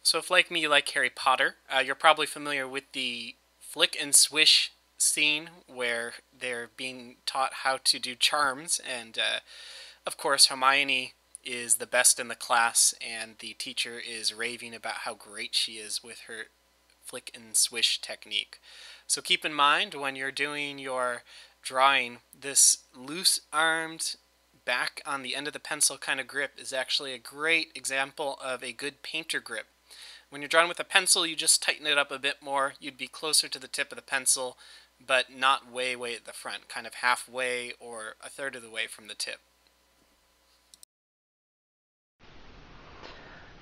So if like me you like Harry Potter, you're probably familiar with the flick and swish scene where they're being taught how to do charms, and of course Hermione is the best in the class, and the teacher is raving about how great she is with her flick and swish technique. So keep in mind when you're doing your drawing, this loose-armed back on the end of the pencil kind of grip is actually a great example of a good painter grip. When you're drawing with a pencil, you just tighten it up a bit more. You'd be closer to the tip of the pencil, but not way, way at the front, kind of halfway or a third of the way from the tip.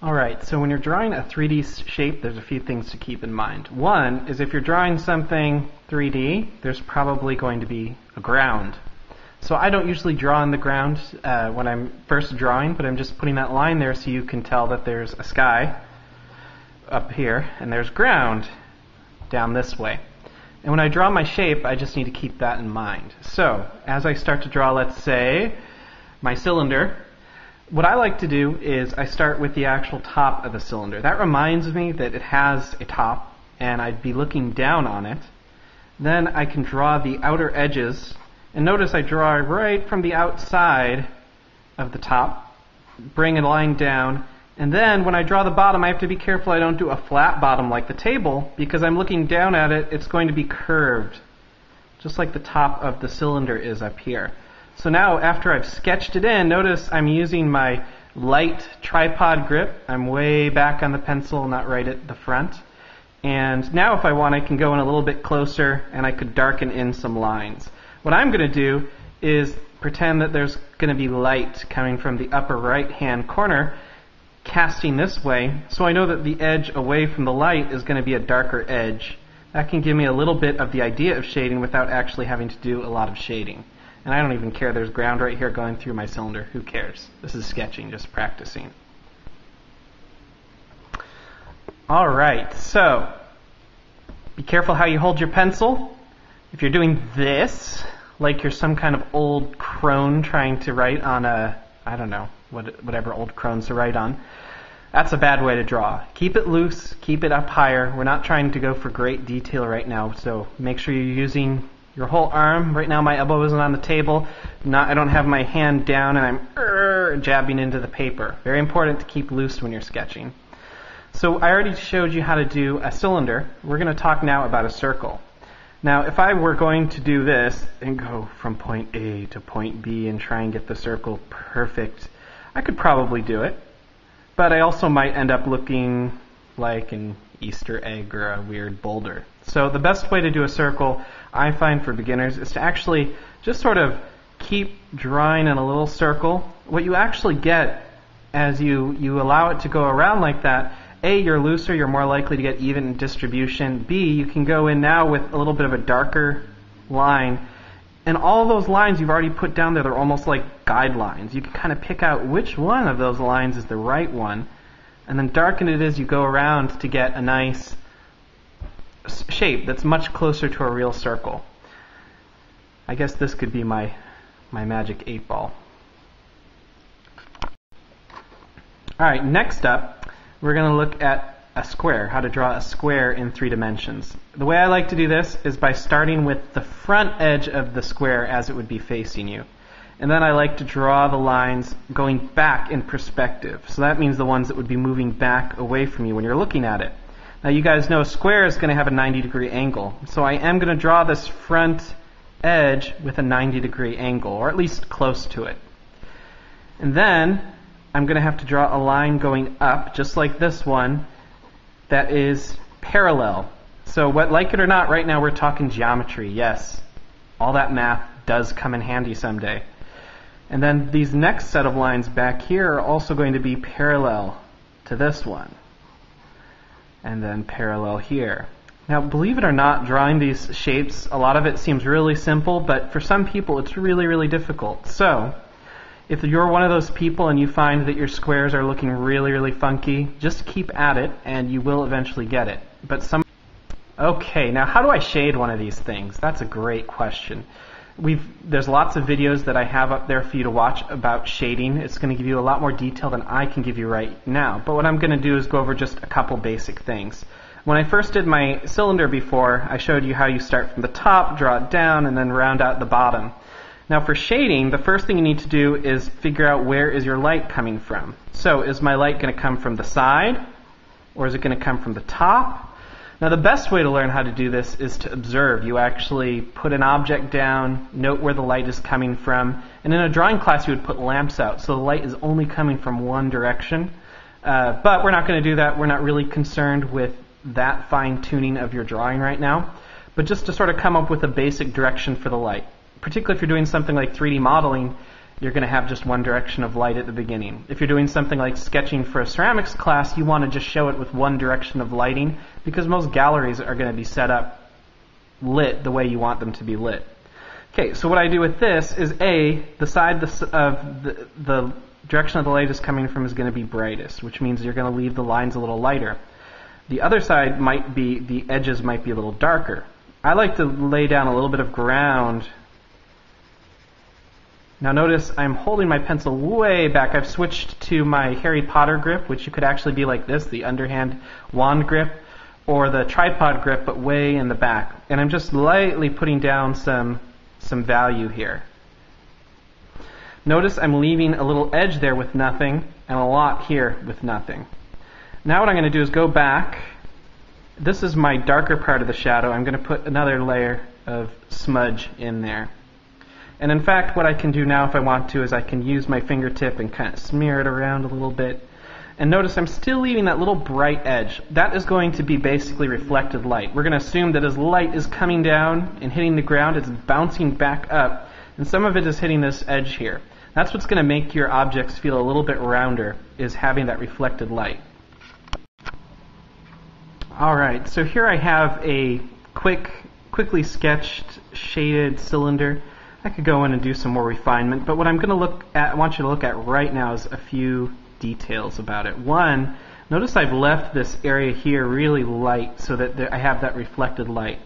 Alright, so when you're drawing a 3D shape, there's a few things to keep in mind. One is if you're drawing something 3D, there's probably going to be a ground. So I don't usually draw on the ground when I'm first drawing, but I'm just putting that line there so you can tell that there's a sky up here, and there's ground down this way. And when I draw my shape, I just need to keep that in mind. So, as I start to draw, let's say, my cylinder, what I like to do is I start with the actual top of the cylinder. That reminds me that it has a top, and I'd be looking down on it. Then I can draw the outer edges, and notice I draw right from the outside of the top, bring a line down, and then when I draw the bottom, I have to be careful I don't do a flat bottom like the table, because I'm looking down at it, it's going to be curved, just like the top of the cylinder is up here. So now, after I've sketched it in, notice I'm using my light tripod grip. I'm way back on the pencil, not right at the front. And now if I want, I can go in a little bit closer, and I could darken in some lines. What I'm going to do is pretend that there's going to be light coming from the upper right-hand corner, casting this way, so I know that the edge away from the light is going to be a darker edge. That can give me a little bit of the idea of shading without actually having to do a lot of shading. And I don't even care, there's ground right here going through my cylinder. Who cares? This is sketching, just practicing. Alright, so be careful how you hold your pencil. If you're doing this, like you're some kind of old crone trying to write on a, I don't know, whatever old crones to write on, that's a bad way to draw. Keep it loose, keep it up higher. We're not trying to go for great detail right now, so make sure you're using your whole arm. Right now my elbow isn't on the table. I don't have my hand down and I'm jabbing into the paper. Very important to keep loose when you're sketching. So I already showed you how to do a cylinder. We're going to talk now about a circle. Now if I were going to do this and go from point A to point B and try and get the circle perfect, I could probably do it. But I also might end up looking like an Easter egg or a weird boulder. So the best way to do a circle, I find for beginners, is to actually just sort of keep drawing in a little circle. What you actually get as you allow it to go around like that, A, you're looser, you're more likely to get even distribution. B, you can go in now with a little bit of a darker line. And all those lines you've already put down there, they're almost like guidelines. You can kind of pick out which one of those lines is the right one, and then darken it as you go around to get a nice shape that's much closer to a real circle. I guess this could be my magic 8-ball. Alright, next up, we're going to look at a square, how to draw a square in 3 dimensions. The way I like to do this is by starting with the front edge of the square as it would be facing you. And then I like to draw the lines going back in perspective. So that means the ones that would be moving back away from you when you're looking at it. Now you guys know a square is going to have a 90-degree angle. So I am going to draw this front edge with a 90-degree angle, or at least close to it. And then I'm going to have to draw a line going up, just like this one, that is parallel. So like it or not, right now we're talking geometry. Yes, all that math does come in handy someday. And then these next set of lines back here are also going to be parallel to this one. And then parallel here. Now, believe it or not, drawing these shapes, a lot of it seems really simple, but for some people it's really, really difficult. So, if you're one of those people and you find that your squares are looking really, really funky, just keep at it and you will eventually get it. Okay, now how do I shade one of these things? That's a great question. There's lots of videos that I have up there for you to watch about shading. It's going to give you a lot more detail than I can give you right now. But what I'm going to do is go over just a couple basic things. When I first did my cylinder before, I showed you how you start from the top, draw it down, and then round out the bottom. Now for shading, the first thing you need to do is figure out where is your light coming from. So is my light going to come from the side, or is it going to come from the top? Now the best way to learn how to do this is to observe. You actually put an object down, note where the light is coming from, and in a drawing class you would put lamps out so the light is only coming from one direction. But we're not going to do that. We're not really concerned with that fine-tuning of your drawing right now, but just to sort of come up with a basic direction for the light. Particularly if you're doing something like 3D modeling, you're going to have just one direction of light at the beginning. If you're doing something like sketching for a ceramics class, you want to just show it with one direction of lighting because most galleries are going to be set up lit the way you want them to be lit. Okay, so what I do with this is the side of the direction of the light is coming from is going to be brightest, which means you're going to leave the lines a little lighter. The other side the edges might be a little darker. I like to lay down a little bit of ground. Now notice I'm holding my pencil way back. I've switched to my Harry Potter grip, which you could actually be like this, the underhand wand grip, or the tripod grip, but way in the back. And I'm just lightly putting down some value here. Notice I'm leaving a little edge there with nothing, and a lot here with nothing. Now what I'm going to do is go back. This is my darker part of the shadow. I'm going to put another layer of smudge in there. And in fact, what I can do now if I want to is I can use my fingertip and kind of smear it around a little bit. And notice I'm still leaving that little bright edge. That is going to be basically reflected light. We're going to assume that as light is coming down and hitting the ground, it's bouncing back up. And some of it is hitting this edge here. That's what's going to make your objects feel a little bit rounder, is having that reflected light. Alright, so here I have a quickly sketched shaded cylinder. I could go in and do some more refinement, but what I'm going to want you to look at right now is a few details about it. One, notice I've left this area here really light so that I have that reflected light.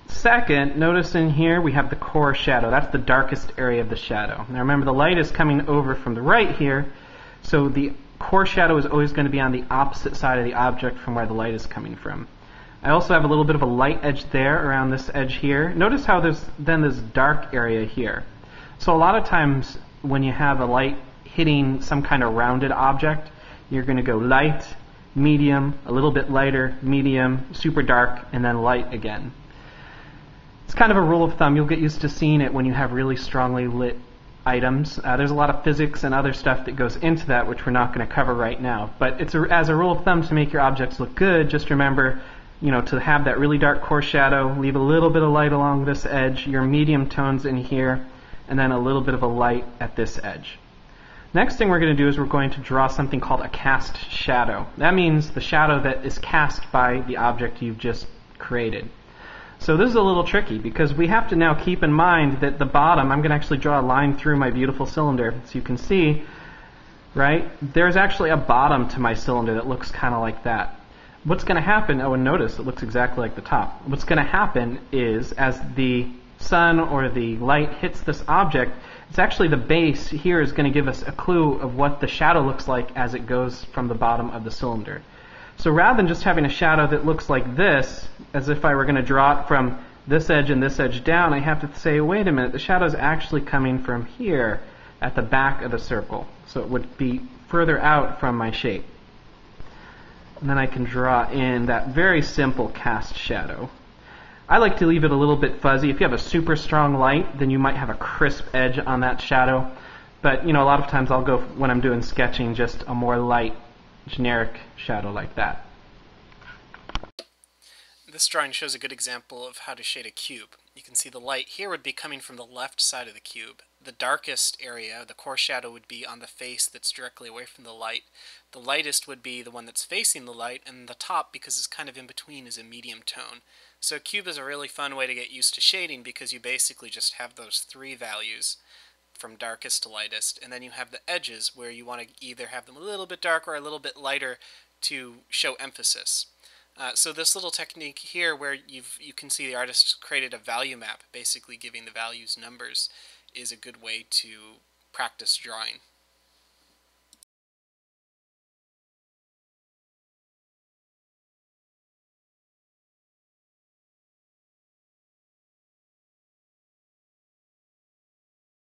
Second, notice in here we have the core shadow. That's the darkest area of the shadow. Now remember, the light is coming over from the right here, so the core shadow is always going to be on the opposite side of the object from where the light is coming from. I also have a little bit of a light edge there around this edge here. Notice how there's then this dark area here. So a lot of times when you have a light hitting some kind of rounded object, you're going to go light, medium, a little bit lighter, medium, super dark, and then light again. It's kind of a rule of thumb. You'll get used to seeing it when you have really strongly lit items. There's a lot of physics and other stuff that goes into that, which we're not going to cover right now. But as a rule of thumb, to make your objects look good, just remember, to have that really dark core shadow, leave a little bit of light along this edge, your medium tones in here, and then a little bit of a light at this edge. Next thing we're going to do is we're going to draw something called a cast shadow. That means the shadow that is cast by the object you've just created. So this is a little tricky because we have to now keep in mind that the bottom, I'm going to actually draw a line through my beautiful cylinder so you can see, right, there's actually a bottom to my cylinder that looks kind of like that. What's going to happen, and notice it looks exactly like the top. What's going to happen is as the sun or the light hits this object, it's actually the base here is going to give us a clue of what the shadow looks like as it goes from the bottom of the cylinder. So rather than just having a shadow that looks like this, as if I were going to draw it from this edge and this edge down, I have to say, wait a minute, the shadow is actually coming from here at the back of the circle. So it would be further out from my shape. And then I can draw in that very simple cast shadow. I like to leave it a little bit fuzzy. If you have a super strong light, then you might have a crisp edge on that shadow. But a lot of times I'll go, when I'm doing sketching, just a more light, generic shadow like that. This drawing shows a good example of how to shade a cube. You can see the light here would be coming from the left side of the cube. The darkest area, the core shadow, would be on the face that's directly away from the light. The lightest would be the one that's facing the light, and the top, because it's kind of in between, is a medium tone. So a cube is a really fun way to get used to shading because you basically just have those three values from darkest to lightest, and then you have the edges where you want to either have them a little bit darker or a little bit lighter to show emphasis. So this little technique here, where you can see the artist created a value map, basically giving the values numbers, is a good way to practice drawing.